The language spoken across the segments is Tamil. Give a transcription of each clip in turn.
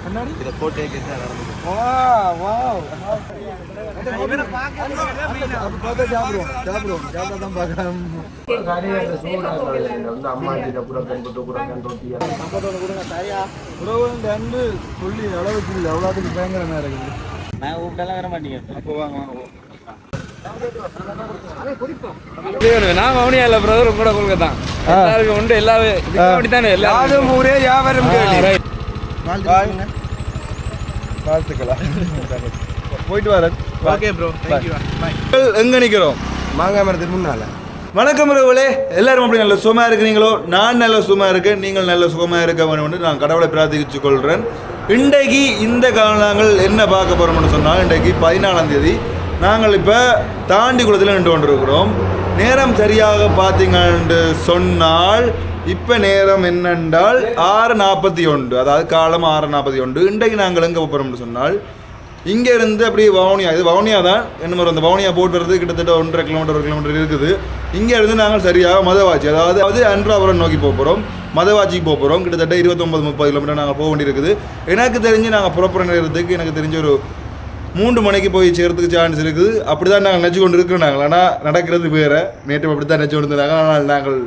இதை போட்டே கேட்டு அளவுக்கு பயங்கரமா இருக்குது. நான் கூப்பிட்டாலாம் வர மாட்டீங்க. அப்போ வாங்க நான் மௌனியா இல்ல பிரதர் கூட கொள்கை எல்லாருக்கும் உண்டு எல்லாமே எல்லாரும் ஊரே வியாபாரம் வாழ்த்துக்கலாம் போயிட்டு வரேன். Okay bro, thank you. பை. எங்க நிக்கிறோம்? மாங்காய் மரத்துக்கு முன்னால. வணக்கம் உறவுகளே, எல்லாரும் அப்படி நல்ல சுகமா இருக்கிறீங்களோ? நான் நல்ல சுகமா இருக்கேன், நீங்கள் நல்ல சுகமா இருக்க வேண்டும் நான் கடவுளை பிரார்த்திச்சு கொள்கிறேன். இன்றைக்கு இந்த காலங்கள் என்ன பார்க்க போறோம்னு சொன்னால், இன்றைக்கு 14ஆம் தேதி நாங்கள் இப்போ தாண்டிக்குளத்தில் நின்று கொண்டிருக்கிறோம். நேரம் சரியாக பார்த்தீங்கன்னு சொன்னால் இப்போ நேரம் என்னென்றால் 6:41, அதாவது காலம் 6:41. இன்றைக்கு நாங்கள் எங்கே போகிறோம்னு சொன்னால், இங்கே இருந்து அப்படியே வவுனியா, இது வவுனியா தான் என்ன அந்த வவுனியா போட்டு வர்றது கிட்டத்தட்ட 1.5 கிலோமீட்டர் இருக்குது. இங்கே இருந்து நாங்கள் சரியாக மதவாச்சி, அதாவது அன்றாபுரம் நோக்கி போகிறோம். மதவாச்சிக்கு போகிறோம். கிட்டத்தட்ட 29-30 கிலோமீட்டர் நாங்கள் போக வேண்டியிருக்குது. எனக்கு தெரிஞ்சு நாங்கள் புறப்புற நேரத்துக்கு எனக்கு தெரிஞ்ச ஒரு 3 மணிக்கு போய் சேர்றதுக்கு சான்ஸ் இருக்குது. அப்படி தான் நாங்கள் நினச்சி கொண்டு இருக்கிறோம். நாங்கள் ஆனால் நடக்கிறது வேறு. நேற்று அப்படி தான் நினச்சி கொண்டு இருந்தாங்க. ஆனால் நாங்கள்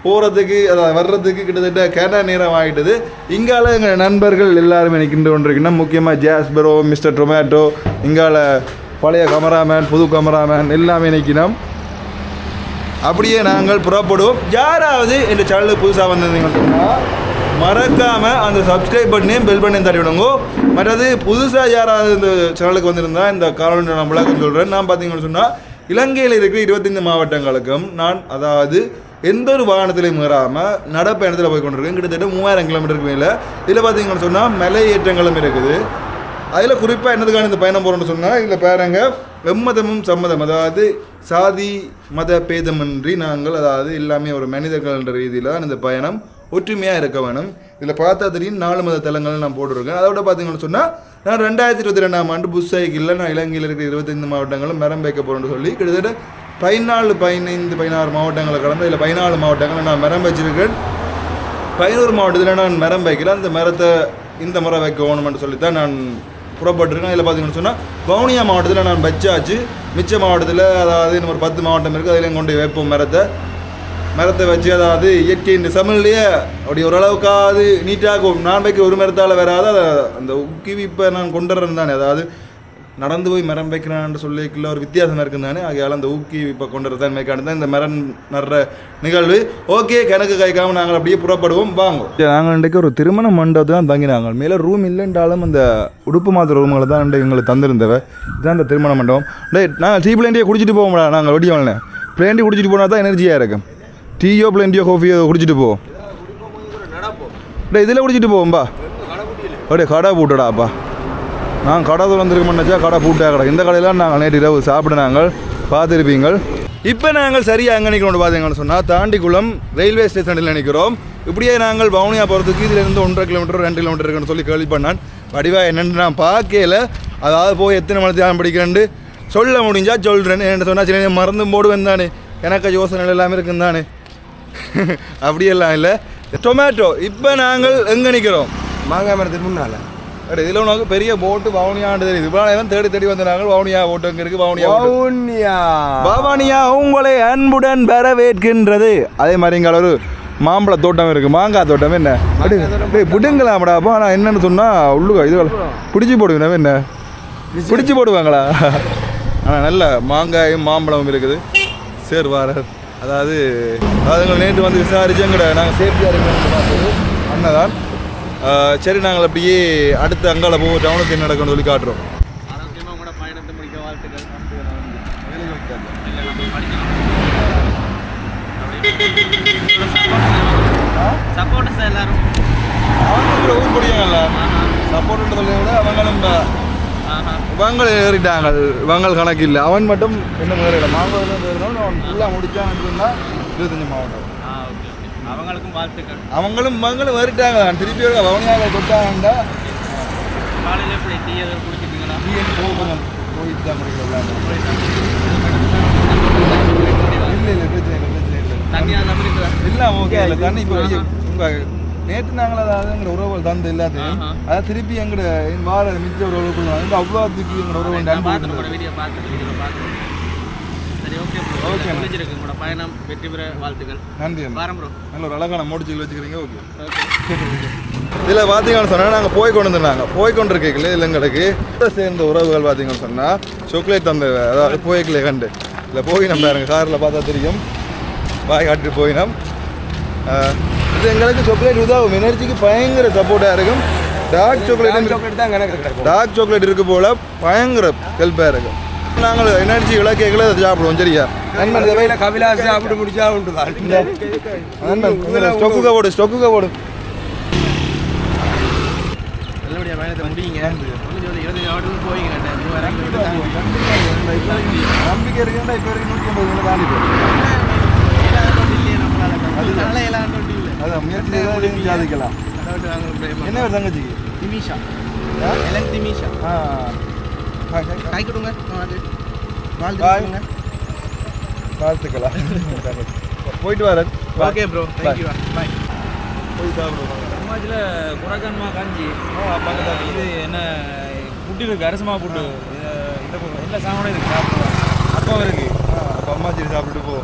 போகிறதுக்கு அதாவது வர்றதுக்கு கிட்டத்தட்ட கேட்டா நேரம் ஆகிட்டது. இங்கால எங்கள் நண்பர்கள் எல்லாருமே நிற்கின்ற கொண்டிருக்கணும். முக்கியமாக ஜாஸ்பரோ, மிஸ்டர் டொமேட்டோ, இங்கால பழைய கேமராமேன், புது கேமராமேன் எல்லாமே நிற்கணும். அப்படியே நாங்கள் புறப்படுவோம். யாராவது இந்த சேனலுக்கு புதுசாக வந்திருந்தீங்கன்னு சொன்னால் மறக்காமல் அந்த சப்ஸ்கிரைப் பண்ணி பெல் பண்ணி தட்டி விடுங்க. மற்றது புதுசாக யாராவது இந்த சேனலுக்கு வந்திருந்தால் இந்த காரணம் நான் விளக்கம் சொல்கிறேன். நான் பார்த்தீங்கன்னு சொன்னால், இலங்கையில் இருக்கிற 25 மாவட்டங்களுக்கும் நான் அதாவது எந்த ஒரு வாகனத்திலையும் ஏறாமல் நடப்பயணத்தில் போய் கொண்டிருக்கேன். கிட்டத்தட்ட 3000 கிலோமீட்டருக்கு மேலே. இதில் பார்த்தீங்கன்னு சொன்னால் மலை ஏற்றங்களும் இருக்குது. அதில் குறிப்பாக என்னதுக்கான இந்த பயணம் போகிறோன்னு சொன்னால், இதில் பாருங்க, எம்மதமும் சம்மதம், அதாவது சாதி மத பேதமின்றி நாங்கள் அதாவது எல்லாமே ஒரு மனிதர்கள்ன்ற ரீதியில் தான் இந்த பயணம் ஒற்றுமையாக இருக்க வேணும். இதில் பார்த்தா தெரியும் 4 மத தலங்கள் நான் போட்டிருக்கேன். அதோட பார்த்தீங்கன்னு சொன்னால், நான் 2022ஆம் ஆண்டு புஷ் சைக்கிளில் நான் இலங்கையில் இருக்கிற 25 மாவட்டங்களும் மரம் வைக்க போகிறேன்னு சொல்லி கிட்டத்தட்ட 14, 15, 16 மாவட்டங்களை கடந்து இதில் 14 மாவட்டங்களை நான் மரம் வச்சிருக்கேன். 11 மாவட்டத்தில் நான் மரம் வைக்கிறேன். அந்த மரத்தை இந்த முறை வைக்கணும்னு சொல்லி தான் நான் புறப்பட்டுருக்கேன். இதில் பார்த்தீங்கன்னு சொன்னால், வவுனியா மாவட்டத்தில் நான் வச்சாச்சு. மிச்ச மாவட்டத்தில் அதாவது இன்னும் ஒரு 10 மாவட்டம் இருக்குது. அதிலையும் கொண்டு வைப்போம் மரத்தை வச்சு, அதாவது இயற்கை இந்த சமையல்லையே அப்படி ஓரளவுக்காவது நீட்டாகும். நான் வைக்க ஒரு மரத்தால் வராது. அதை அந்த ஊக்குவிப்பை நான் கொண்டு வரேன் தானே, அதாவது நடந்து போய் மரம் வைக்கிறான்னு சொல்லிக்குள்ள ஒரு வித்தியாசம் இருக்குன்னு தானே. ஆகையால் அந்த ஊக்குவிப்பை கொண்டு வரதான் மேற்காண்டு தான் இந்த மரம் நடுற நிகழ்வு. ஓகே, கணக்கு கைக்காமல் நாங்கள் அப்படியே புறப்படுவோம். வாங்க. நாங்கள் இன்றைக்கு ஒரு திருமண மண்டபத்தை தான் தங்கினாங்க. மேலே ரூம் இல்லைன்றாலும் அந்த உடுப்பு மாத்திர ரூம்களை தான் எங்களுக்கு தந்திருந்தவ. இதுதான் இந்த திருமண மண்டபம். நாங்கள் டீ பிளேண்டியை குடிச்சிட்டு போவோம்டா. நாங்கள் வெடியோம்ல பிளேண்டி குடிச்சிட்டு போனால் தான் எனர்ஜியாக இருக்கும். டீயோ பிளேண்டியோ காஃபியோ குடிச்சிட்டு போவோம். இதில் குடிச்சிட்டு போவோம்பா. அப்படியே கடை பூட்டடாப்பா. நான் கடை திறந்துருக்கோம்னுச்சா கடை பூட்டா கடை. இந்த கடையில் நாங்கள் நேற்று இரவு சாப்பிட நாங்கள் பார்த்துருப்பீங்கள். இப்போ நாங்கள் சரியாக எங்கே நிற்கிறோம் பார்த்தீங்கன்னு சொன்னால், தாண்டிக்குளம் ரயில்வே ஸ்டேஷனில் நிற்கிறோம். இப்படியே நாங்கள் வவுனியா போகிறதுக்கு இதிலேருந்து 1.5 கிலோமீட்டர் 2 கிலோமீட்டர் இருக்குன்னு சொல்லி கேள்வி பண்ணான். வடிவாக என்னென்னு நான் பார்க்கல. அதாவது போய் எத்தனை மணி தியானம் படிக்கிறேன்னு சொல்ல முடிஞ்சால் சொல்கிறேன். என்ன சொன்னால் சில மறந்தும் போடுவேன் தானே, எனக்கு யோசனை எல்லாமே இருக்குன்னு தானே. அப்படியெல்லாம் இல்லை. டொமேட்டோ இப்போ நாங்கள் எங்கே நிற்கிறோம்? மாங்காய் மரத்துக்கு முன்னால். இதில் உனக்கு பெரிய போட்டு வவுனியான்னு தெரியுது. இவ்வளோ தேடி வந்தாங்க. வவுனியா போட்டு அங்கே இருக்குது. வவுனியா உங்களை அன்புடன் வரவேற்கின்றது. அதே மாதிரி இங்கே ஒரு மாம்பழ தோட்டம் இருக்குது, மாங்காய் தோட்டம். என்ன பிடுங்கலாம்டாப்பா. ஆனால் என்னென்னு சொன்னால் உள்ளுக்கா இது பிடிச்சி போடுவேன். என்ன பிடிச்சி போடுவாங்களா? ஆனால் நல்ல மாங்காயும் மாம்பழமும் இருக்குது. சரி வார அதாவது நேற்று வந்து விசாரிச்சு எங்கட நாங்கள் சேஃப்டியாக இருக்கோம் அண்ணதான். சரி, நாங்கள் அப்படியே அடுத்து அங்கால போவோம். டவுனுக்கு என்ன நடக்கும்னு சொல்லி காட்டுறோம். அவங்க ஊர் பிடிக்காங்கல்ல, சப்போர்ட் சொல்ல விட அவங்களும் வங்கள் ஏறிட்டாங்க. வங்கள் கணக்கு இல்லை. அவன் மட்டும் இன்னும் ஏறிடலாம். மாங்கல் ஏறினாலும் அவன் ஃபுல்லாக முடிச்சான்னு சொன்னால் 25 மாவட்டம். அவங்களுக்கும் வாழ்த்துக்கள். அவங்களும் ஏறிட்டாங்க. திருப்பி வவுனியாவை தொட்டாங்கண்டா காலையில் போய் டீ எதாவது குடிச்சிட்டீங்களா? டீ கொஞ்சம் போயிட்டு தான் முடிக்கலாம். இல்லை பிரச்சனை இல்லை. தண்ணியாக தான் இருக்குதா? இல்லை, ஓகே. இல்லை தண்ணி இப்போ உங்கள் நேற்று நாங்கள் அதாவது எங்களோட உறவுகள் தந்து எல்லாத்தையும் அதை திருப்பி எங்களோட வார மிச்ச உறவுகள் அவ்வளோ திருப்பி எங்களோட உறவு பார்த்துட்டு வீடியோ பார்த்துட்டு சரி ஓகே ப்ரோ ஓகே முடிஞ்சிருக்கு உங்களோட பயணம் வெற்றி பெற வாழ்த்துக்கள் நன்றி வாரம் ப்ரோ நல்ல ஒரு அழகான முடிச்சுகள் வச்சுக்கிறீங்க ஓகே ஓகே இதில் பார்த்தீங்கன்னு சொன்னால் நாங்கள் போய் கொண்டு வந்துருந்தாங்க போய் கொண்டு இருக்கீங்களே இல்லை எங்களுக்கு சேர்ந்த உறவுகள் பார்த்தீங்கன்னு சொன்னால் சாக்லேட் தந்த அதாவது போய்க்கலே கண்டு இல்லை போய் நம்ம பாருங்க காரில் பார்த்தா தெரியும் வாய் காட்டு போயினோம் இது எங்களுக்கு சாக்லேட் உதவும் எனர்ஜிக்கு பயங்கர சப்போர்ட்டாக இருக்கும் டார்க் சாக்லேட் தான் கணக்கு கிடைக்கும். டார்க் சாக்லேட் இருக்கு போல் பயங்கர ஹெல்ப்பாக இருக்கும் நாங்கள் எனர்ஜி விளக்கேக்கில் அதை சாப்பிடுவோம் சரியா நண்பன் கபிலாசி சாப்பிட்டு முடிச்சா உண்டு ஸ்டொக்குக்க போடு நல்லபடியாக பயணத்தை முடியுங்க முடிஞ்சு 25 ஆர்டரும் போயிங்க நம்பிக்கை இருக்குன்னா இப்போ வரைக்கும் 150 தாண்டி அதான் முயற்சி சாதிக்கலாம் என்ன ஒரு தங்கச்சிக்கு திமிஷா திமிஷா கை கொடுங்க வாழ்த்துக்கலாம் போயிட்டு வரேன் ஓகே ப்ரோ தேங்க்யூ பாய் போய் சாப்பிடுவோம் சமாஜில் குரக்கன்மா காஞ்சி இது என்ன புட்டு இருக்கு அரசமா புட்டு எல்லா சாமானும் இருக்கு சாப்பிடுவோம் அப்போ இருக்கு அப்போ அம்மா சரி சாப்பிட்டு போ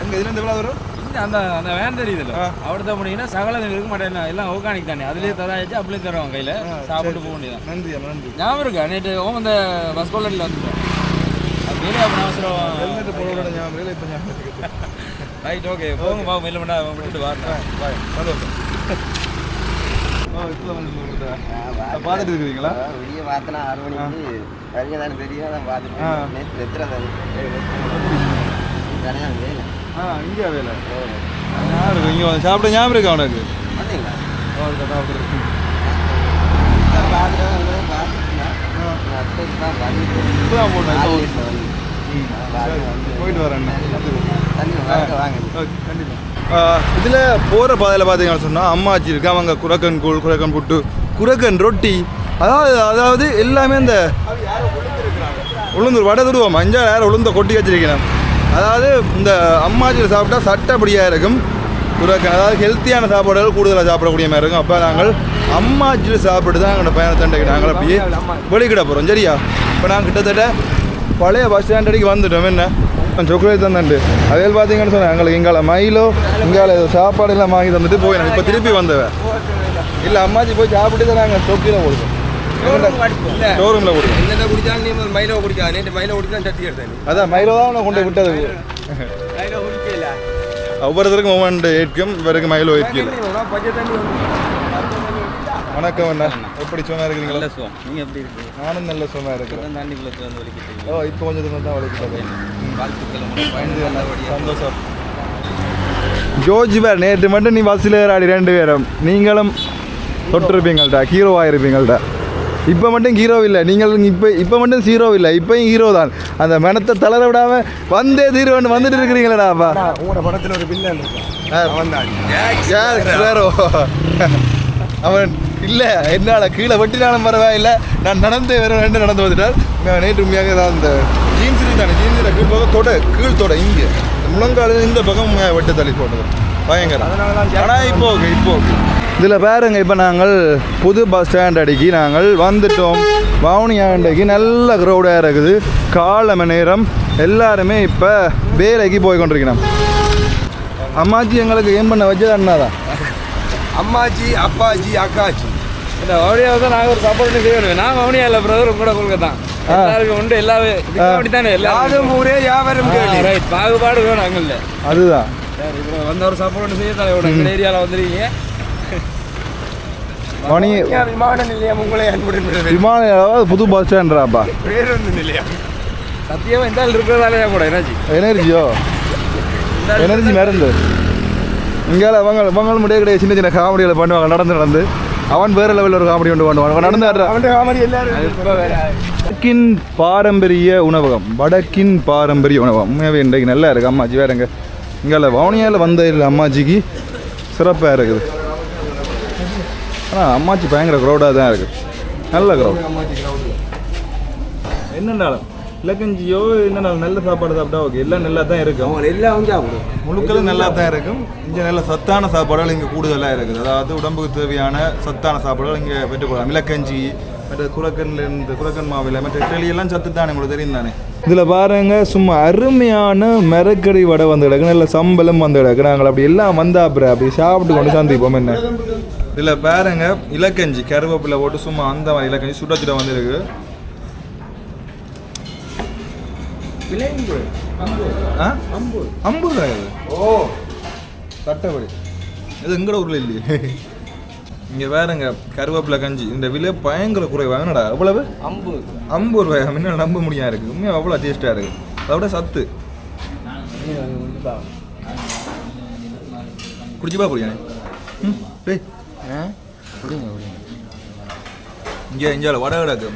எங்கே இதுலேருந்து எவ்வளோ வரும் இந்த அந்த அந்த வேன் தெரியுதுல்ல அவர்தான் போனீங்கன்னா சகலம் இருக்க மாட்டேன் எல்லாம் ஆர்கானிக் தானே அதுலேயே தராச்சு அப்படியே தருவாங்க கையில் சாப்பிட்டு போக வேண்டியதான் நன்றி ஞாபகம் இருக்கா நேற்று இந்த பஸ் கோலட்டில் வந்துட்டோம் அது வேலையை அப்போ அவசரம் ஹெல்மெட் போட ஞாபகம் இப்போ ஞாபகம் ரைட் ஓகே போங்க பாவம் இல்லை பண்ணா விட்டு வரேன் பாய் சந்தோஷம் இப்போ பார்த்துட்டு இருக்கிறீங்களா வெளியே பார்த்தனா 6 மணிக்கு வரைங்க தானே தெரியும் அதான் பார்த்துட்டு நேற்று எத்தனை தானே வேலை இங்கே வேலை ஞாபகம் இருக்கு இங்கே வந்து சாப்பிட ஞாபகம் இருக்கு அவனுக்கு பார்த்தீங்களா இப்போதான் போட்டேன் போயிட்டு வரேன் இதில் போகிற பாதையில் பார்த்தீங்கன்னு சொன்னால் அம்மாச்சி இருக்கு அவங்க குரக்கன் கூழ் குரக்கன் புட்டு குரக்கன் ரொட்டி அதாவது எல்லாமே இந்த உளுந்து வடை துருவோம் மஞ்சள் யாரும் உளுந்த கொட்டி வச்சிருக்கிறேன் அதாவது இந்த அம்மாச்சியில் சாப்பிட்டா சட்டப்படியாக இருக்கும் குரக்கன் அதாவது ஹெல்த்தியான சாப்பாடுகள் கூடுதலாக சாப்பிடக்கூடிய மாதிரி இருக்கும் அப்போ நாங்கள் அம்மாச்சியில் சாப்பிட்டு தான் எங்களோட பயணத்தை நாங்கள் அப்படியே வெளிக்கிட போகிறோம் சரியா இப்போ நாங்கள் கிட்டத்தட்ட பழைய பஸ் ஸ்டாண்ட் அடிக்கு வந்துட்டோம் என்ன சாக்லேட் தந்துண்டு அதே பார்த்தீங்கன்னு சொன்னேன் எங்களுக்கு இங்கால மயிலோ இங்கால சாப்பாடு எல்லாம் வாங்கி தந்துட்டு போயிடும் இப்போ திருப்பி வந்தவன் இல்லை அம்மாச்சி போய் சாப்பிட்டு தான் நாங்கள் தொக்கியில் போடுவோம் ஷோரூமில் போடுவோம் என்ன குடிச்சாலும் நீ மயிலோ குடிக்கா நேற்று மயிலோ குடிச்சா சட்டி எடுத்தேன் அதான் மயிலோ தான் உன்னை கொண்டு விட்டது ஒவ்வொருத்தருக்கும் ஒவ்வொன்று ஏற்கும் இவருக்கு மயிலோ ஏற்கும் வணக்கம் அண்ணா எப்படி சும்மா இருக்கிறீங்களா நல்ல சுகம் நீங்கள் எப்படி இருக்கீங்க நானும் நல்ல சும்மா இருக்கிறேன் தாண்டிக்குள்ளே வந்து வலிக்கிட்டீங்க ஓ இப்போ கொஞ்சம் தூரம் தான் வலிக்கிட்டேன் வாழ்த்துக்கள் சந்தோஷம் ஜோர்ஜ் பேர் நேற்று மட்டும் நீ பஸ்ஸில் ஏறாடி 2 பேரும் நீங்களும் தொட்டிருப்பீங்கள்டா ஹீரோவாக இருப்பீங்கள்டா இப்போ மட்டும் ஹீரோ இல்லை நீங்கள் இப்போ மட்டும் ஹீரோ இல்லை இப்போயும் ஹீரோ தான் அந்த மனத்தை தளர விடாமல் வந்தே தீர்வு வந்துட்டு இருக்கிறீங்களேடாப்பா உங்களோட படத்தில் ஒரு பில்லன் அவன் இல்லை என்னால் கீழே வெட்டினாலும் பரவாயில்லை நான் நடந்து வேறு நடந்து வந்துட்டார் நேற்று உண்மையாக தான் அந்த ஜீன்ஸ் தானே ஜீன்ஸில் கீழ் பக்கம் கீழ் தொட இங்கே முழங்கால இந்த பக்கம் வெட்டு தள்ளி போட்டது பயங்கரம் ஆனால் இப்போ ஓகே இதில் பாருங்க இப்போ நாங்கள் புது பஸ் ஸ்டாண்ட் அடிக்கி நாங்கள் வந்துட்டோம் வவுனியாண்டைக்கு நல்ல க்ரௌடாக இருக்குது காலம நேரம் எல்லாருமே இப்போ வேலைக்கு போய் கொண்டிருக்கிறோம் அம்மாச்சி எங்களுக்கு ஏன் பண்ண வச்சது அண்ணாதான் அம்மாச்சி அப்பாச்சி அக்காச்சி இந்த வவுனியாவை தான் நாங்கள் ஒரு சப்போர்ட் செய்யணும் நான் வவுனியா இல்லை பிரதர் உங்களோட கொள்கை தான் எல்லாருக்கும் உண்டு எல்லாமே அப்படித்தானே எல்லாரும் ஊரே வியாபாரம் ரைட் பாகுபாடு வேணும் அங்கே அதுதான் சரி இப்போ வந்த ஒரு சப்போர்ட் செய்ய தலைவோட இந்த ஏரியாவில் வந்துருக்கீங்க விமான நிலையம் உங்களை அன்புடன் விமான புது பஸ் ஸ்டாண்ட்ராப்பா பேருந்து நிலையம் சத்தியமாக இந்த இருக்கிறதாலே கூட எனர்ஜியோ எனர்ஜி மருந்து இங்கால அவங்களும் முடிய கிடையாது சின்ன சின்ன காமெடிகளை பண்ணுவாங்க நடந்து அவன் வேறு லெவலில் ஒரு காமெடி கொண்டு பண்ணுவான் நடந்து காமெடி வடக்கின் பாரம்பரிய உணவகம் உண்மையாகவே இன்றைக்கு நல்லா இருக்குது அம்மாச்சி வேறுங்க இங்கால வவுனியாவில் வந்த இல்லை அம்மாச்சிக்கு சிறப்பாக இருக்குது ஆனால் அம்மாச்சி பயங்கர க்ரௌடாக தான் இருக்குது நல்ல க்ரௌட் என்னென்னாலும் இலக்கஞ்சியோ என்ன நல்ல சாப்பாடு சாப்பிட்டா ஓகே, எல்லாம் நல்லா தான் இருக்கும். எல்லாம் சாப்பிடும் முழுக்களும் நல்லா தான் இருக்கும். இங்கே நல்ல சத்தான சாப்பாடுகள் இங்கே கூடுதலாக இருக்குது. அதாவது உடம்புக்கு தேவையான சத்தான சாப்பாடுகள் இங்கே பெற்றுக்கொள்ளலாம். இலக்கஞ்சி மற்ற குரக்கன் மாவில் மற்ற இட்லியெல்லாம் சத்து தானே உங்களுக்கு தெரியும் தானே. இதில் பாருங்க சும்மா அருமையான மரக்கறி வடை வந்து கிடக்கு, நல்ல சம்பளம் வந்து கிடக்கு. நாங்கள் அப்படி எல்லாம் வந்தா அப்புறம் அப்படி சாப்பிட்டு கொண்டு சந்திப்போம். என்ன இதில் பாருங்க இலக்கஞ்சி கருவேப்பிலை போட்டு சும்மா அந்த மாதிரி இலக்கஞ்சி சுட சுட வந்துருக்கு. 50 ரூபாய். ஓ சட்டப்படி இது எங்கட ஊரில் இல்லையே. இங்கே வேறங்க கருவேப்பிலை கஞ்சி இந்த விலை பயங்கர குறைவாக. என்னடா எவ்வளவு? 50 ரூபாய். முன்னால் நம்ப முடியாது இருக்குது. உண்மையாக அவ்வளோ டேஸ்ட்டாக இருக்குது. அதோட சத்து குடிச்சுப்பா புரியானே. டேய் இங்கே இஞ்சால வடை கிடாது,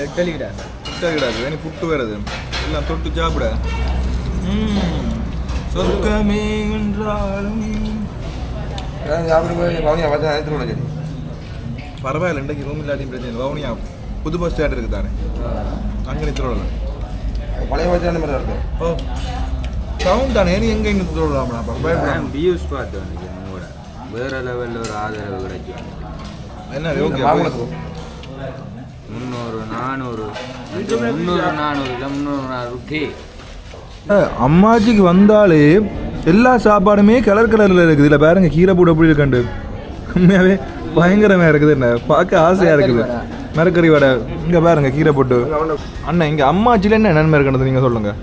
இட்டலி கிடாது, வேணி புட்டு வருது, எல்லாம் தொட்டு சாப்பிட சொர்க்கமே என்றாலும் பரவாயில்ல. இன்றைக்கு ரூம் இல்லாட்டியும் பிரச்சனை. வவுனியா புது பஸ் ஸ்டாண்ட் இருக்குது தானே, அங்கே நிறுத்தலாம். பழைய பஸ் ஸ்டாண்ட் மாதிரி இருக்கும். ஓ சவுண்ட் தானே, நீ எங்கே நிறுத்த சொல்லலாம்னா பியூஸ் பார்த்து வேற லெவலில் ஒரு ஆதரவு கிடைக்கும். என்ன ஓகே 300 400 இல்லை 300 அம்மாச்சிக்கு வந்தாலே எல்லா சாப்பாடுமே கலர் கலரில் இருக்குது. இல்லை பாருங்க கீரை போட்டு எப்படி இருக்கண்டு உண்மையாகவே பயங்கரமாக இருக்குது. என்ன பார்க்க ஆசையாக இருக்குது. மரக்கறி வடை இங்கே பாருங்க கீரை போட்டு. அண்ணா இங்கே அம்மாச்சியில் என்ன நன்மை இருக்கணும் நீங்கள் சொல்லுங்கள்.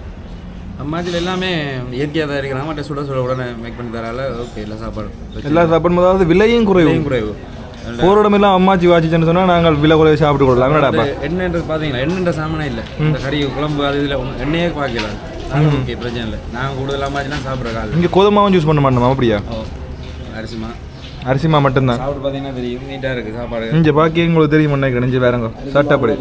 அம்மாச்சியில் எல்லாமே இயற்கையாக தான் இருக்கிறாங்க. மற்ற சுட சுட உடனே மேக் பண்ணி தரால ஓகே. எல்லா சாப்பாடும் அதாவது விலையும் குறைவு. போரோடமெல்லாம் அம்மாச்சி வாச்சிச்சுன்னு சொன்னால் நாங்கள் விலை குறைய சாப்பிட்டு கொடுக்கலாம். என்னன்றது பார்த்தீங்களா, என்னென்ற சாமானே இல்லை. இந்த கறி குழம்பு அது இதில் எண்ணெயே பார்க்கலாம். ஓகே பிரச்சனை இல்லை. நாங்கள் கூடுதல் அம்மாச்சிலாம் சாப்பிட்ற காலம். இங்கே கோதுமாவும் யூஸ் பண்ண மாட்டோமா? அப்படியா? அரிசிமா மட்டும்தான் சாப்பிட்டு பார்த்தீங்கன்னா தெரியும். நீட்டாக இருக்குது சாப்பாடு. இங்கே பாக்கி உங்களுக்கு தெரியும் முன்னே கிடைஞ்சி வேறங்க சட்டப்படி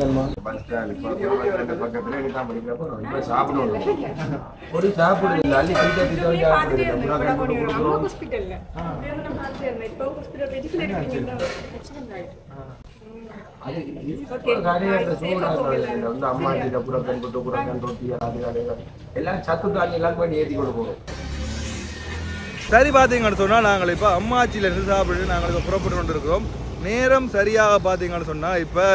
சரி. பார்த்தீங்கன்னு சொன்னால் நாங்கள் இப்போ அம்மாச்சியிலேருந்து சாப்பிட்டு நாங்கள் இப்போ புறப்பட்டு கொண்டு இருக்கிறோம். நேரம் சரியாக பார்த்தீங்கன்னு சொன்னால் இப்போ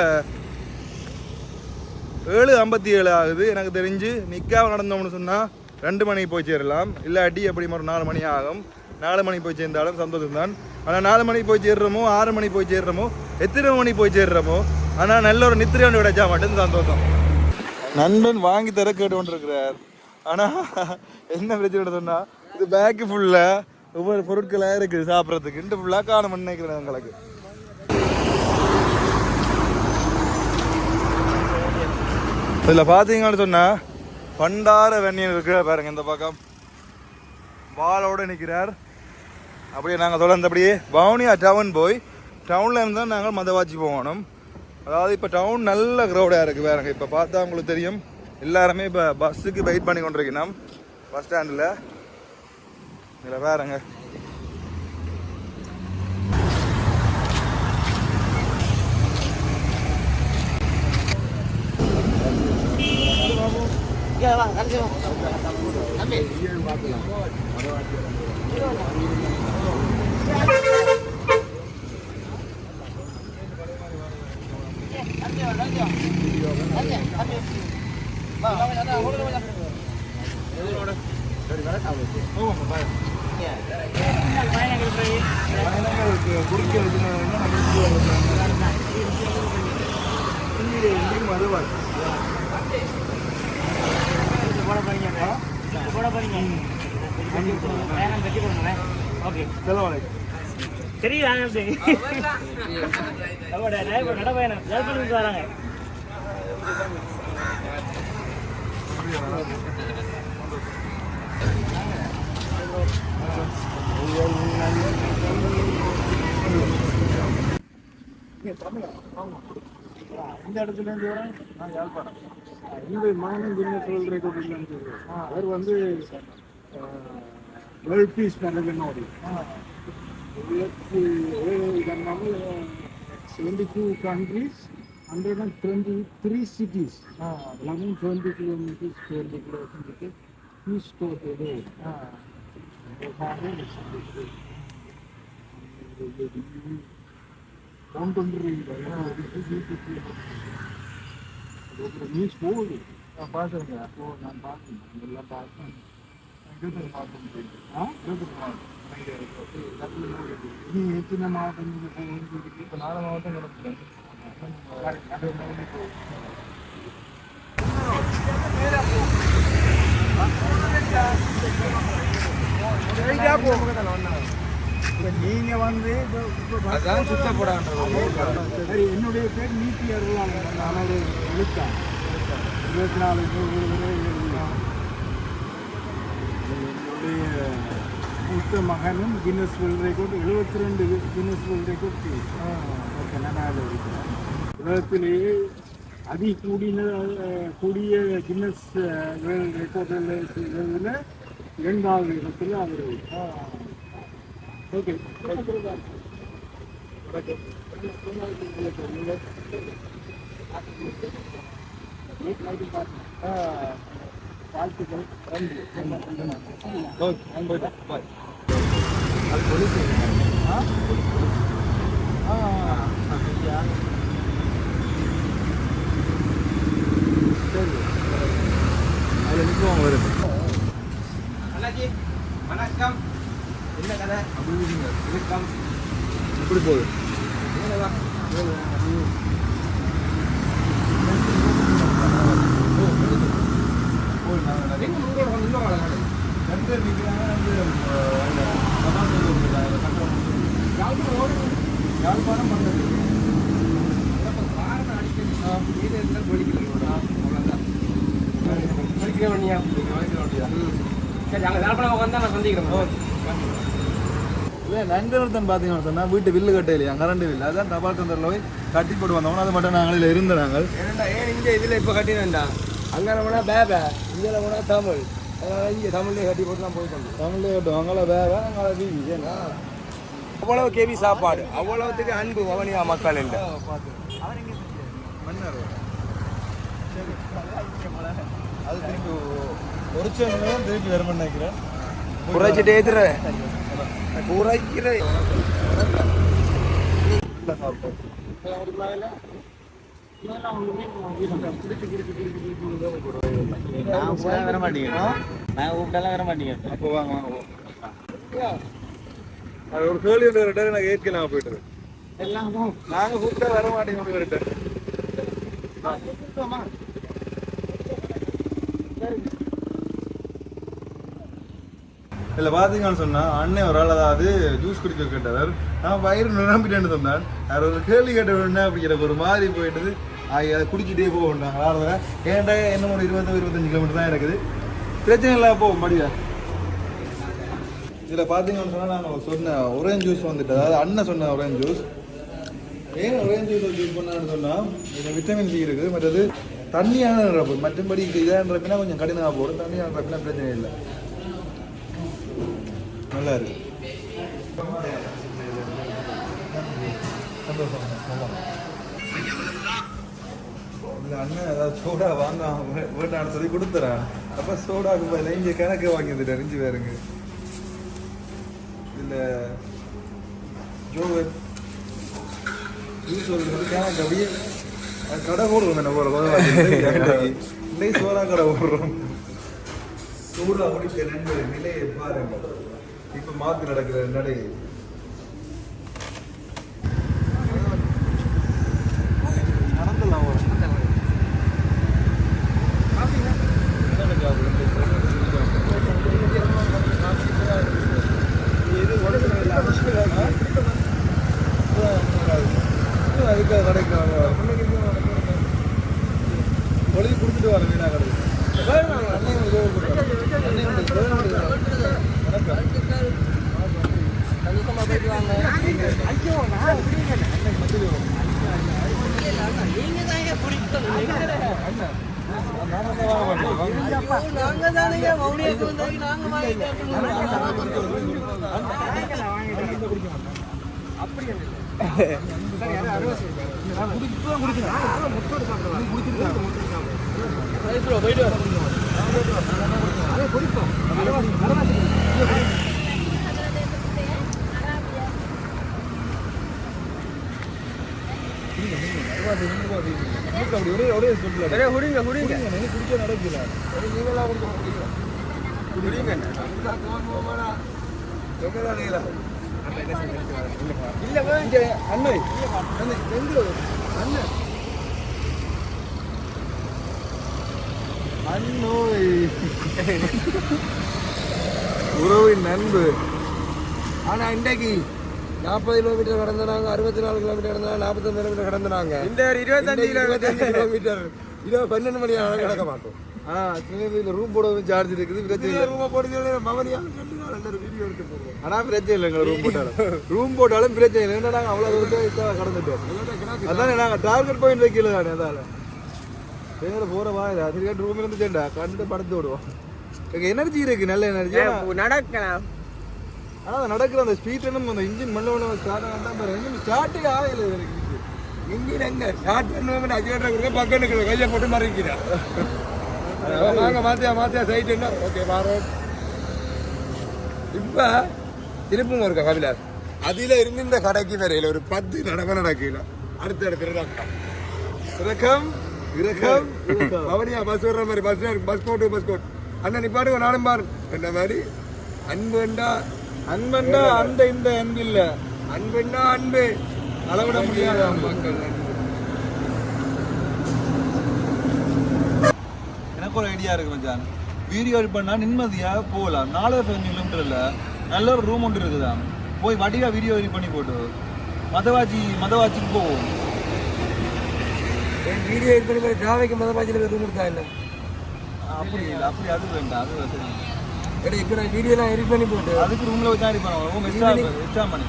7:57 ஆகுது. எனக்கு தெரிஞ்சு நிற்காம நடந்தோம்னு சொன்னால் 2 மணிக்கு போய் சேரலாம். இல்லாட்டி எப்படி ஒரு 4 மணி ஆகும். 4 மணிக்கு போய் சேர்ந்தாலும் சந்தோஷம் தான். ஆனால் 4 மணிக்கு போய் சேர்றோமோ 6 மணிக்கு போய் சேர்றோமோ எத்தனை மணிக்கு போய் சேர்றோமோ ஆனால் நல்ல ஒரு நித்திரை ஒன்று விடைச்சா மட்டும் சந்தோஷம். நண்பன் வாங்கி தர கேட்டு கொண்டு இருக்கிறார். ஆனால் என்ன பிரச்சனை சொன்னால் இது பேக்கு ஃபுல்லாக ஒவ்வொரு பொருட்களாக இருக்குது சாப்பிட்றதுக்கு. இந்த ஃபுல்லாக காண நினைக்கிறேன் எங்களுக்கு. இதில் பார்த்தீங்கன்னு சொன்னால் பண்டார வெந்நீர் இருக்கிற பாருங்க. இந்த பக்கம் பாலோடு நிற்கிறார். அப்படியே நாங்கள் தொடர்ந்து அப்படியே வவுனியா டவுன் போய் டவுனில் இருந்தால் நாங்கள் மதவாச்சி போகணும். அதாவது இப்போ டவுன் நல்ல க்ரௌடாக இருக்குது பாருங்க. இப்போ பார்த்தா உங்களுக்கு தெரியும் எல்லாருமே இப்போ பஸ்ஸுக்கு வெயிட் பண்ணி கொண்டிருக்கணும் பஸ் ஸ்டாண்டில். இதில் பாருங்க சரி நடப்பயணம் வராங்க. இந்த இடத்துல இருந்து வரேன் நான் யாழ்ப்பாணம். என்னுடைய மகனும் என்ன சொல்கிறேன் அவர் வந்து வேர்ல்ட் பீஸ் பண்ணது 72 countries 123 cities. 1120 kilometers, 20 kilometers. East coast today. News போகுது பார்த்துருங்க. அப்போ நான் பார்த்தேன் எல்லாம் பார்த்தேன். நீ எத்தனை மாவட்டம் இப்போ 4 மாவட்டம் கிடக்குது. நீங்க வந்து சரி, என்னுடைய பேர் நீத்தி அருளாளர். நான் ஒரு எழுத்தான் 24 என்னுடைய மூத்த மகனும் Guinness world record 72 Guinness world record கனடாவில் இருக்கிறார். உலகத்திலேயே கூடிய கின்னஸ் வேர்ல்ட் ரெக்கார்டில் செய்ததில் 2வது இடத்துல அவர். ஓகே, வாழ்த்துக்கள். வணக்கம். என்ன கதை? இப்படி போகுது. யாழ்ப்பாணம் பண்ணது இல்லை. நண்பர்தான் பார்த்தீங்கன்னு சொன்னால் வீட்டு வில்லு கட்டையிலையா கரண்ட் வில்லு, அதான் தபால் தந்தரில் போய் கட்டி போட்டு வந்தோம்னா அது மட்டும் நாங்கள் இருந்த நாங்கள். ஏன் இங்கே இதில் இப்போ கட்டினேன்டா, அங்கே போனால் பேபே, இங்கே போனால் தமிழ், அதனால் இங்கே தமிழ்லேயே கட்டி போட்டுலாம் போயிட்டு தமிழ்லேயே கட்டும். அங்கே வேலை அங்கே டிவி. ஏன்னா அவ்வளவு கேவி சாப்பாடு, அவ்வளவுத்துக்கு அன்பு வவனியா மக்கள் இல்லை. மன்னர் அது திருப்பி ஒரு சேனலும் திருப்பி வருமானு நினைக்கிறேன். குறைச்சிட்டு ஏத்துற குறைக்கிற வர மாட்டீங்க. நாங்கள் கூப்பிட்டாலாம் வர மாட்டீங்க. அப்போ வாங்க அது ஒரு கேள்வி ரிட்டர் நான் ஏற்கலாம் போயிட்டு எல்லாம் நாங்கள் கூப்பிட்டா வர மாட்டேங்க ரிட்டர். இல்லை பார்த்தீங்கன்னு சொன்னால் அண்ணன் ஒரு ஆள் அதாவது ஜூஸ் குடிக்க கேட்டவர், நான் வயிறு நிரம்பிட்டேன்னு சொன்னான். அவர் ஒரு கேள்வி கேட்ட வேணா அப்படிங்கிற ஒரு மாதிரி போயிட்டது. அதை குடிச்சிட்டே போக வேண்டாங்க. அதாவது ஏன்டா என்ன ஒரு 20-25 கிலோமீட்டர் தான் இருக்குது, பிரச்சனை இல்லை போகும் படியா. இதில் பார்த்தீங்கன்னு சொன்னால் நாங்கள் சொன்ன ஒரேஞ்ச் ஜூஸ் வந்துட்டு, அதாவது அண்ணன் சொன்ன ஒரேஞ்ச் ஜூஸ். ஏன் ஒரேஞ்ச் ஜூஸ் யூஸ் பண்ணான்னு சொன்னால் இதில் விட்டமின் சி இருக்குது. மற்றது தண்ணியான நிரப்பு, மற்றபடி இதாக நிரப்பினா கொஞ்சம் கடினமாக போடும். தண்ணியான நிரப்பினா பிரச்சனை இல்லை, நல்லா இருக்கு. இல்லை அண்ணன் ஏதாவது சோடா வாங்க வேண்டான்னு சொல்லி கொடுத்துறேன். அப்போ சோடாவுக்கு பதில் இங்கே கணக்கு வாங்கி வந்துட்டேன். இஞ்சி வேறுங்க இல்லை ஜோவர் ஜூஸ் வந்து கணக்கு அப்படியே கடை போடுவோம். என்ன போகிற இல்லை சோடா கடை போடுறோம். சோடா முடிக்க நண்பர் நிலையை பாருங்க. இப்போ மாற்று நடக்கிற நடை நடந்தலாம். அதுக்காக கிடைக்கும் பொழுது கொடுத்துட்டு வர வீணா கிடைக்கும். அப்படி உறவின் நண்பு. ஆனா இன்றைக்கு 40 கிலோமீட்டர் கடந்தாங்க, 64 கிலோமீட்டர் கடந்தாங்க, 45 கிலோமீட்டர் கடந்தாங்க. இந்த 25 கிலோமீட்டர் 12 மணி நேரம் கிடக்க மாட்டோம். ரூம் போடவும் சார்ஜ் இருக்குது, பிரச்சனை ரூம் போட்டு மவனியா வீடியோ எடுத்து போடுவோம். ஆனா பிரச்சனை இல்லைங்க. ரூம் போட்டாலும் பிரச்சனை இல்லை. ஏன்னா நாங்கள் அவ்வளோ கடந்துட்டோம். அதானே நாங்கள் டார்கெட் பாயிண்ட் வைக்கல தானே. அதால வேற போற வாயில அதுக்கு ரூம் இருந்துச்சேன்டா கண்டு படுத்து விடுவோம். எங்க எனர்ஜி இருக்கு, நல்ல எனர்ஜி நடக்கலாம். ஆனா நடக்கிற அந்த ஸ்பீட் என்ன அந்த இன்ஜின் மண்ண ஸ்டார்ட் ஆகாம இன்ஜின் ஸ்டார்ட்டே ஆகல. இன்ஜின் எங்க ஸ்டார்ட் பண்ணுவோம், அஜிவேட்டர் பக்கம் கையை போட்டு மறைக்கிறேன். வாங்க மாத்தியா சைட் என்ன ஓகே வாரோம். இப்ப திருப்பும் இருக்கா கபிலர் அதுல இருந்து இந்த கடைக்கு வரையில ஒரு 10 நடக்கல. அடுத்த இடத்துல இறக்கம் இறக்கம் பவனியா பஸ் வர்ற மாதிரி பஸ் கோட் அண்ணன் நிப்பாடுங்க நானும் பாரு என்ன மாதிரி அன்புண்டா அந்த இந்த அன்பு இல்ல, அன்புண்டா அன்பு அளவிட முடியாத மக்கள். எனக்கு ஒரு ஐடியா இருக்கு மச்சான். வீடியோ எடிட் பண்ணா நிம்மதியாக போகலாம். 4 கிலோமீட்டர்ல நல்ல ஒரு ரூம் ஒன்று இருக்குதான், போய் வடிவா வீடியோ எடிட் பண்ணி போட்டு மதவாச்சிக்கு போவோம். வீடியோ எடிட் பண்ணி டிராவைக்கு மதவாச்சியில் ரூம் எடுத்தா இல்லை அப்படி இல்லை, அப்படி அது வேண்டாம். அது வசதி இப்போ நான் வீடியோலாம் எடிட் பண்ணி போட்டு அதுக்கு ரூம்ல வச்சு எடிட் பண்ணுவோம். ரூம் எக்ஸ்ட்ரா பண்ணி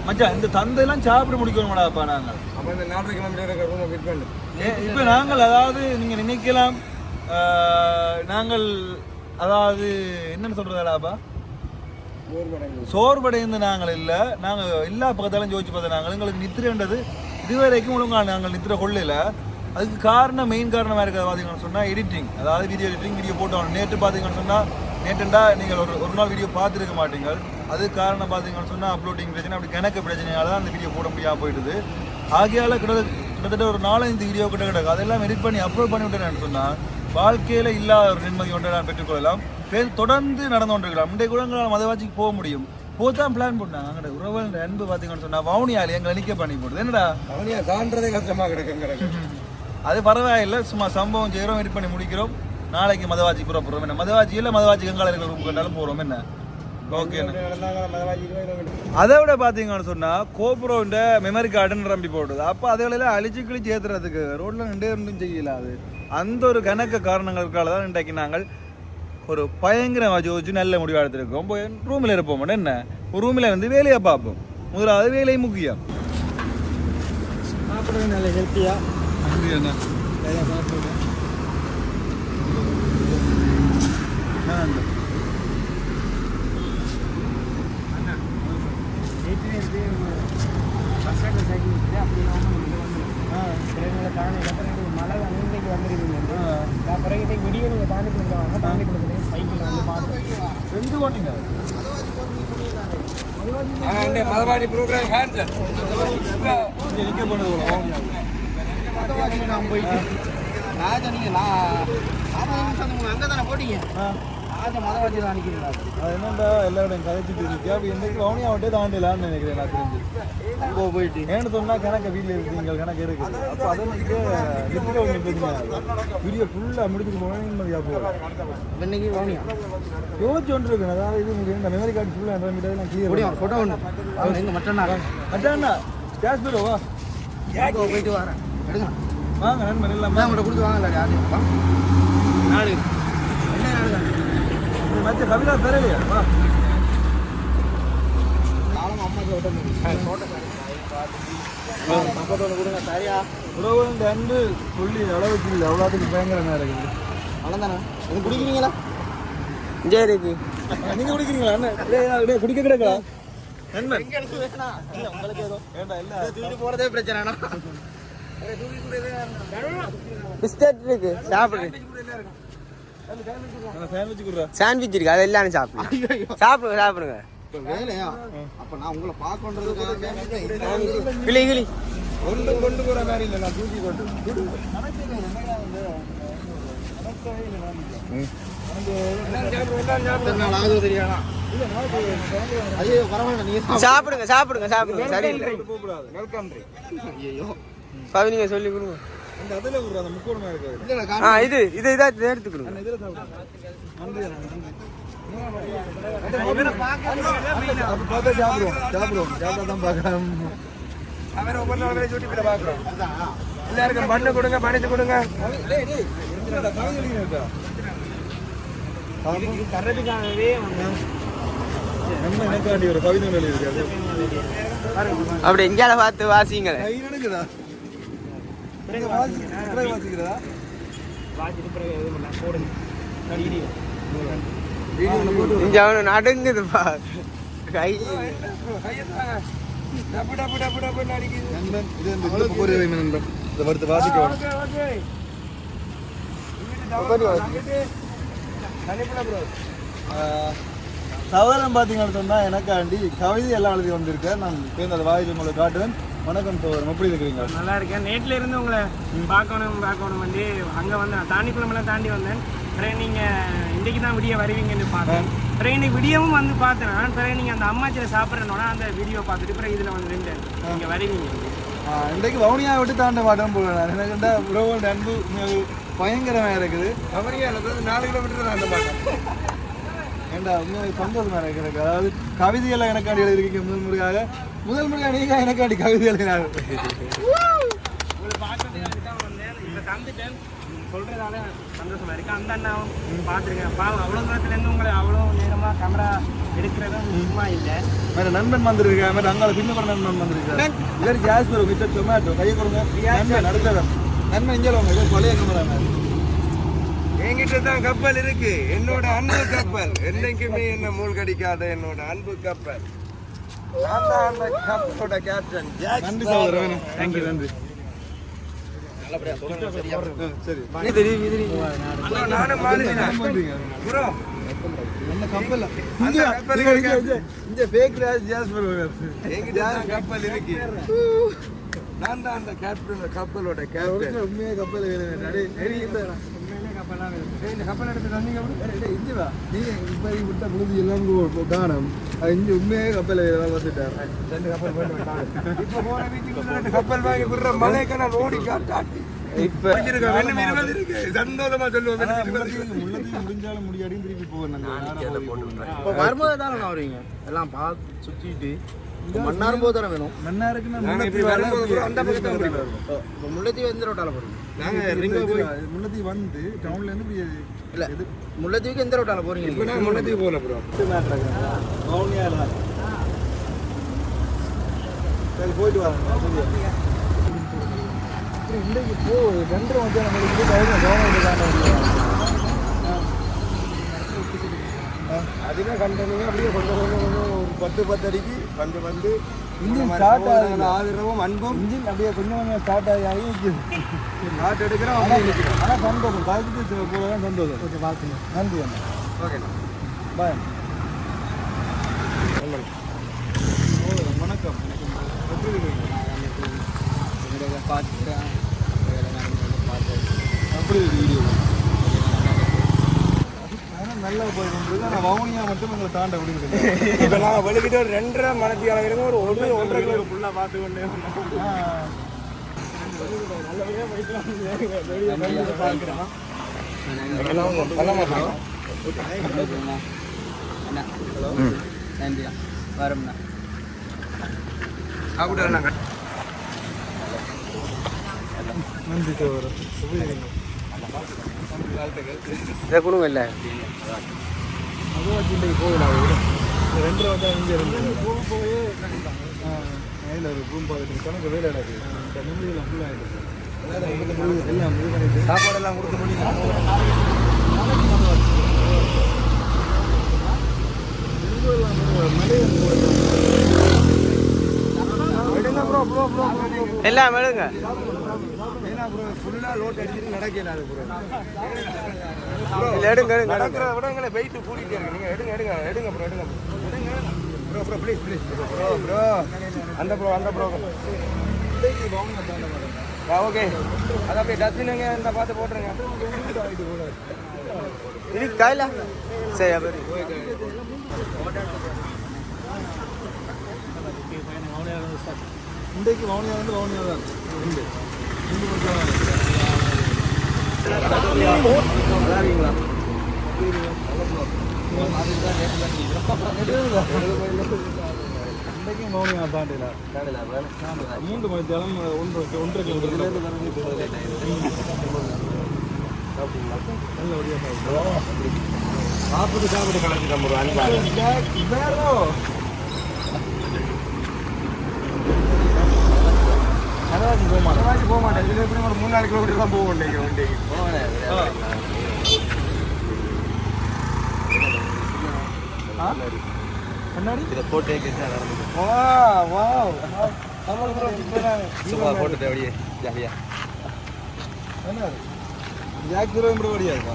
மச்சான் இந்த தந்தையெல்லாம் சாப்பிட முடிக்கணுமாடாப்பா நாங்கள். அப்போ இந்த 4 கிலோமீட்டர் ரூமை ஃபிட் பண்ணு. இப்போ நாங்கள் அதாவது நீங்கள் நினைக்கலாம் நாங்கள் அதாவது என்னன்னு சொல்கிறதாடாப்பா சோர்வடைந்து நாங்கள் இல்லை. நாங்கள் எல்லா பக்கத்தாலும் யோசிச்சு பார்த்தோம். நாங்கள் எங்களுக்கு நித்திரன்றது இதுவரைக்கும் ஒழுங்காக நாங்கள் நித்திர கொள்ளல. அதுக்கு காரணம் மெயின் காரணமாக இருக்கிறது பார்த்தீங்கன்னு சொன்னால் எடிட்டிங். அதாவது வீடியோ எடிட்டிங், வீடியோ போட்டோம். நேற்று பார்த்தீங்கன்னு சொன்னால் நேற்றுண்டா நீங்கள் ஒரு நாள் வீடியோ பார்த்துருக்க மாட்டீங்க. அது காரணம் பார்த்தீங்கன்னு சொன்னால் அப்லோடிங் பிரச்சனை, அப்படி கணக்கு பிரச்சனையால தான் அந்த வீடியோ போட முடியாமல் போயிடுது. ஆகையால் கிட்டத்தட்ட ஒரு 4-5 வீடியோ கிடக்கு. அதெல்லாம் எடிட் பண்ணி அப்லோட் பண்ணி விட்டேன்னு சொன்னால் வாழ்க்கையில் இல்லாத ஒரு நிம்மதி ஒன்றை நான் பெற்றுக்கொள்ளலாம். தொடர்ந்து நடந்து கொண்டிருக்கலாம். இன்றைய கூட எங்களால் மதவாச்சிக்கு போக முடியும். போதான் பிளான் பண்ணாங்க. அங்கே உறவுகள் அன்பு பார்த்தீங்கன்னு சொன்னால் வவுனியால் எங்களை நிற்க பண்ணி போடுது. என்னடா வவுனியா தாண்டதே கஷ்டமாக கிடக்கு. அது பரவாயில்லை, சும்மா சம்பவம் செய்கிறோம், எடிட் பண்ணி முடிக்கிறோம். நாளைக்கு மதவாச்சி புறப்படுறோம். என்ன மதவாச்சி இல்லை, மதவாச்சி எங்கால இருக்கிற ரூம் கண்டாலும் போகிறோம். என்ன ஓகே. அதை விட பார்த்தீங்கன்னு சொன்னால் கோபுரோண்ட மெமரி கார்டுன்னு நம்பி போடுது. அப்போ அதுகளெல்லாம் அழிச்சு கிழிச்சு ஏற்றுறதுக்கு ரோட்டில் ரெண்டும் செய்யல. அது அந்த ஒரு கணக்கு காரணங்களுக்கால தான் இன்றைக்கு நாங்கள் ஒரு பயங்கரமாக ஜோதிச்சு நல்ல முடிவு எடுத்துருக்கோம். போய் ரூமில் இருப்போம். என்ன ஒரு ரூமில் வந்து வேலையை பார்ப்போம். முதலாவது வேலை முக்கியம். சாப்பிட்றது நல்ல ஹெல்த்தியாக என்ன மழை அன்னைக்கு வந்துருக்கீங்க. பிறகு விடிய நீங்கள் தாண்டி கொடுக்குறாங்க. தாண்டி கொடுக்குறேன் சைக்கிள் வந்து பார்த்து 2 ஓட்டிங்க. மதவாடி ப்ரோக்ராம் கேன்சல். நிற்க போனது நான் போயிட்டு ராஜா நீங்கள் 40 நிமிஷம் அங்கே தானே போட்டீங்க. ராஜா மதவாச்சி தான் நிற்கிறீங்களா? அது என்னண்டா எல்லாரோடையும் கதைச்சிட்டு இருக்கா. அப்போ என்றைக்கு வவுனியாவட்டே தாண்டலான்னு நினைக்கிறேன். நான் தெரிஞ்சு இப்போ போயிட்டு ஏன்னு சொன்னால் கணக்கு வீட்டில் இருக்கீங்க, கணக்கு இருக்குது. அப்போ அதை வீடியோ ஃபுல்லாக முடிச்சுட்டு போனால் நிம்மதியாக போகும். இன்னைக்கு வவுனியா யோசிச்சு ஒன்று இருக்கு. அதாவது இது இந்த மெமரி கார்டு ஃபுல்லாக நான் கிளியர் ஃபோட்டோ ஒன்று எங்கள் மட்டாண்ணா கேஷ் பேரோவா போயிட்டு வரேன். எடுங்க வாங்க நண்பன் இல்லாமல் உங்கள்கிட்ட கொடுத்து வாங்கல நாடு என்ன நாடு தான் மற்ற கவிதா தரலையா? வா காலம் அம்மாக்கு ஓட்ட கொடுங்க சரியா. உறவு இந்த அன்பு சொல்லி அளவுக்கு இல்லை, அவ்வளோத்துக்கு பயங்கரமாக இருக்குது. அவ்வளோதானே இது குடிக்கிறீங்களா? சரி நீங்கள் குடிக்கிறீங்களா? அண்ணன் குடிக்க கிடக்கா நண்பன் எங்க எடுத்து வேணாம் இல்ல உங்களுக்கு ஏதோ ஏண்டா இல்ல தூக்கி போறதே பிரச்சனைனா பிஸ்கட் இருக்கு சாப்பிடுங்க. சாண்ட்விச் குடுறா. சாண்ட்விச் இருக்கு அது எல்லாரும் சாப்பிடுங்க. சாப்பிடுங்க. இப்ப வேலையா அப்ப நான் உங்களை பார்க்கன்றதுக்காக கிளி கிளி கொண்டு போற மாதிரி இல்ல நான் தூக்கி கொண்டு தெரியாதா ஐயோ பரவாயில்ல நீங்க சாப்பிடுங்க சரியில்லை. வெல்கம் ஐயோ பவி நீங்க சொல்லி கொடுங்க. அந்த அதுல குடுறா அந்த முக்கோணமா இருக்கு இது இதை எடுத்து கொடுங்க. இதுல சாப்பிடு நன்றி அது பார்த்தா சாப்பிடுவோம் சாப்பிடாதான் பார்க்கலாம். அவரை ஒவ்வொரு நாள் வேலை சுட்டி பார்க்குறோம். எல்லாருக்கும் பண்ணு கொடுங்க பணித்து கொடுங்க. கரெக்டுக்காகவே நம்ம எனக்காண்டி ஒரு கவிதை எழுதி இருக்காது அப்படி எங்கேயால பார்த்து வாசிங்க. கை நடக்குதா வாசிக்கிறதா இங்க அவனு நடுங்குதுப்பா கை நண்பன் இது இந்த பொரிய வைமை நண்பன் இதை வருத்து வாசிக்க சகோதரன் பார்த்தீங்கன்னு சொன்னால் எனக்காண்டி கவிதை எல்லாம் எழுதி வந்திருக்கேன். நான் சேர்ந்து அதை வாயிச்சு உங்களை காட்டுவேன். வணக்கம் சகோதரன், எப்படி இருக்கிறீங்க? நல்லா இருக்கேன். நேட்டில் இருந்து உங்களை பார்க்கணும் வந்து அங்கே வந்து நான் தாண்டிக்குளமெல்லாம் தாண்டி வந்தேன். பிறகு நீங்கள் இன்றைக்கி தான் விடிய வருவீங்கன்னு பார்த்தேன். பிறகு இன்னைக்கு விடியவும் வந்து பார்த்தேன் நான். பிறகு நீங்கள் அந்த அம்மாச்சியில் சாப்பிட்றேனோட அந்த வீடியோ பார்த்துட்டு பிறகு இதில் வந்து நின்றேன். நீங்கள் வருவீங்க. இன்றைக்கு வவுனியா விட்டு தாண்ட மாட்டேன் போகிறேன். எனக்கு உறவோட அன்பு பயங்கரமாக இருக்குது. வவுனியாவில் 4 கிலோமீட்டர் தாண்ட மாட்டேன். ஏண்டா உண்மையாக சந்தோஷமாக இருக்கு எனக்கு. அதாவது கவிதையெல்லாம் எனக்காண்டி எழுதிருக்கீங்க முதல் முறையாக நீங்கள் எனக்காண்டி கவிதை எழுதினாரு. உங்களை பார்க்கறதுக்காக தான் வந்தேன். இப்போ தந்துட்டேன் சொல்கிறதால சந்தோஷமாக இருக்குது. அந்த அண்ணாவும் பார்த்துருக்கேன். பாவம் அவ்வளோ தூரத்துலேருந்து உங்களை அவ்வளோ நேரமாக கேமரா எடுக்கிறதும் சும்மா இல்லை. வேறு நண்பன் வந்துருக்கேன். வேறு அங்கே பின்னப்பட நண்பன் வந்திருக்கேன். இவர் ஜாஸ்பர் மிச்சர் டொமேட்டோ கையை கொடுங்க. நண்பன் அடுத்தவன் நண்பன் இங்கே வாங்க. இவர் பழைய கேமரா என்கிட்ட தான் கப்பல் இருக்கு. என்னோட அன்பு கப்பல் என்னைக்குமே என்ன மூழ்கடிக்காத என்னோட அன்பு கப்பல். நான் தான் அந்த கப்பலோட கேப்டன். நன்றி சகோதரன். தேங்க்யூ நன்றி. சரி நானும் மாலினேன் ப்ரோ. என்ன கப்பல் அந்த கப்பல் இருக்கு. இங்க ஃபேக் ஜாஸ்பர் என்கிட்ட தான் கப்பல் இருக்கு. நான் தான் அந்த கேப்டன் கப்பலோட கேப்டன். உண்மையாக கப்பல் வேணும். இந்த கப்பல் எடுத்து தந்தீங்க இஞ்சிவா நீங்க இப்ப விட்ட புழுதி எல்லாம் காணும். இஞ்சி உண்மையாக கப்பல் வந்துட்டார். 2 கப்பல் போயிட்டு இப்ப போன வீட்டுக்கு 2 கப்பல் வாங்கி விடுற மலைக்கு நான் ஓடி காட்டாட்டி இப்ப சந்தோஷமா சொல்லுவோம். முள்ளத்தையும் முடிஞ்சாலும் முடியாடியும் திருப்பி போவேன். இப்போ வரும்போது தானே நான் வருவீங்க எல்லாம் பார்த்து சுற்றிட்டு மன்னாரும் போது தானே வேணும். மன்னாருக்கு அந்த பக்கத்தை இப்போ முல்லைத்தீவு எந்த ரோட்டால போறீங்க? முள்ளத்தி வந்து டவுன்ல இருந்து இல்லை முல்லைத்தீவுக்கு எந்த ரோட்டால போறீங்க? இப்ப நான் முன்னத்தி போல ப்ரோ. போயிட்டு வரேன். இன்றைக்கு போ 2 மணி அதுவே கண்டனீங்க அப்படியே கொஞ்சம் ஒரு 10 அடிக்கு வந்து இன்ஜின் ஸ்டார்ட் ஆகுது. ஆதரவும் அன்பும் இன்ஜின் அப்படியே கொஞ்சம் ஸ்டார்ட் ஆகி நாட்டு எடுக்கிறோம். ஆனால் சந்தோஷம் பார்த்துட்டு போகலாம் சந்தோஷம். ஓகே பார்த்துங்க. நன்றி அண்ணா. Okay bye. வணக்கம். எப்படி இருக்கீங்க? அப்படி இருக்கு வீடியோ. நல்லா போயிட்டு நான் வவுனியா மட்டும் எங்களை தாண்ட விடுங்க. இப்போ நாங்கள் வலிக்கிட்டு ஒரு 2.5 மணி அளவு ஒரு 1.5 கிலோ ஃபுல்லாக பார்த்து கொண்டே நன்றியா வரோம்ண்ணா. நன்றி சோதரர். இதை கொடுங்க இல்லை அதுவாச்சு இன்றைக்கு போகலாம். 2 வருஷம் இங்கே இருந்து போகவே மேலே ஒரு ரூம் பார்த்துட்டு கணக்கு வேலை நடக்குது. இந்த நிம்மதியெல்லாம் ஃபுல்லாகிடுது. எல்லாம் இது பண்ணிட்டு சாப்பாடெல்லாம் கொடுக்க முடியும். மலை எல்லாம் எடுங்க ஏன்னா ப்ரோ ஃபுல்லாக லோட் அடிச்சுட்டு நடக்கல அது ப்ரோ எடுங்க எடுங்க நடக்கிற விடங்களை வெயிட் கூட்டிகிட்டே இருக்கு நீங்கள் எடுங்க எடுங்க எடுங்க ப்ரோ எடுங்க bro bro please please bro bro அந்த ப்ரோ ஓகே அதை அப்படியே டஸ்ட்பினுங்க இந்த பார்த்து போட்டுருங்க இருக்கா இல்லை சரி அப்படி இன்றைக்கு வவுனியா வந்து வவுனியா தான் உண்டு இன்றைக்கும் வவுனியா தாண்டில 3 மணி தேலம் 1.5 கிலோமீட்டர் சாப்பிட்டு கலந்துட்டோம் ப்ரோ போக மாட்டேன் இதுல எப்படி ஒரு 3-4 கிலோமீட்டர் தான் போகும் வண்டிக்கு கண்ணாடி இதை போட்டு சும்மா போட்டுட்டு அப்படியே ஜாலியா ஜாக்கிரதை கூட வழியா இருக்கா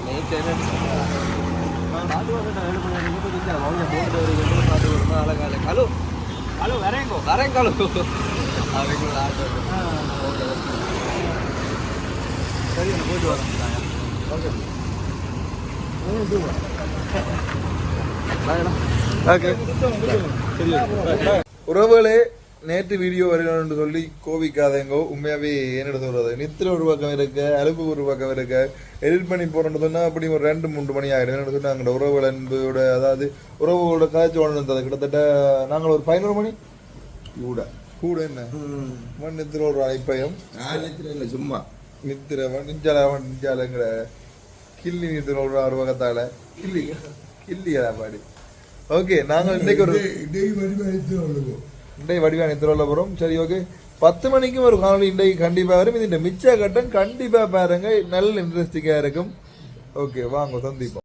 ஹலோ வரேங்கோ வரேங்காலோ அவங்களோட சரி போயிட்டு வரேன் ஓகே உறவுகளே நேற்று வீடியோ வரணும்னு சொல்லி கோவிக்காதேங்கோ உண்மையாகவே என்னோட சொல்கிறது நித்திர ஒரு பக்கம் இருக்க அலுப்பு ஒரு பக்கம் இருக்க எடிட் பண்ணி போகிறோன்னு சொன்னால் அப்படி ஒரு 2-3 மணி ஆகிடும் என்னென்னு சொன்னால் எங்களோட உறவுகள் அன்போட அதாவது உறவுகளோட காய்ச்சி வாழ்ந்தது கிட்டத்தட்ட நாங்கள் ஒரு 11 மணி கூட என்ன நித்திர ஒரு அழைப்பையும் இல்லை சும்மா நித்திர நெஞ்சாலங்கிற கிள்ளி நித்திர ஒரு அறுவகத்தால் கிள்ளியா பாடி ஓகே நாங்கள் இன்றைக்கு ஒரு இன்றைக்கு வடிவான நித்திரோல போகிறோம் சரி ஓகே 10 மணிக்கும் ஒரு காணொலி இன்றைக்கு கண்டிப்பாக வரும் இது மிச்ச கட்டம் கண்டிப்பாக பாருங்க நல்ல இன்ட்ரெஸ்டிங்காக இருக்கும் ஓகே வாங்க சந்திப்போம்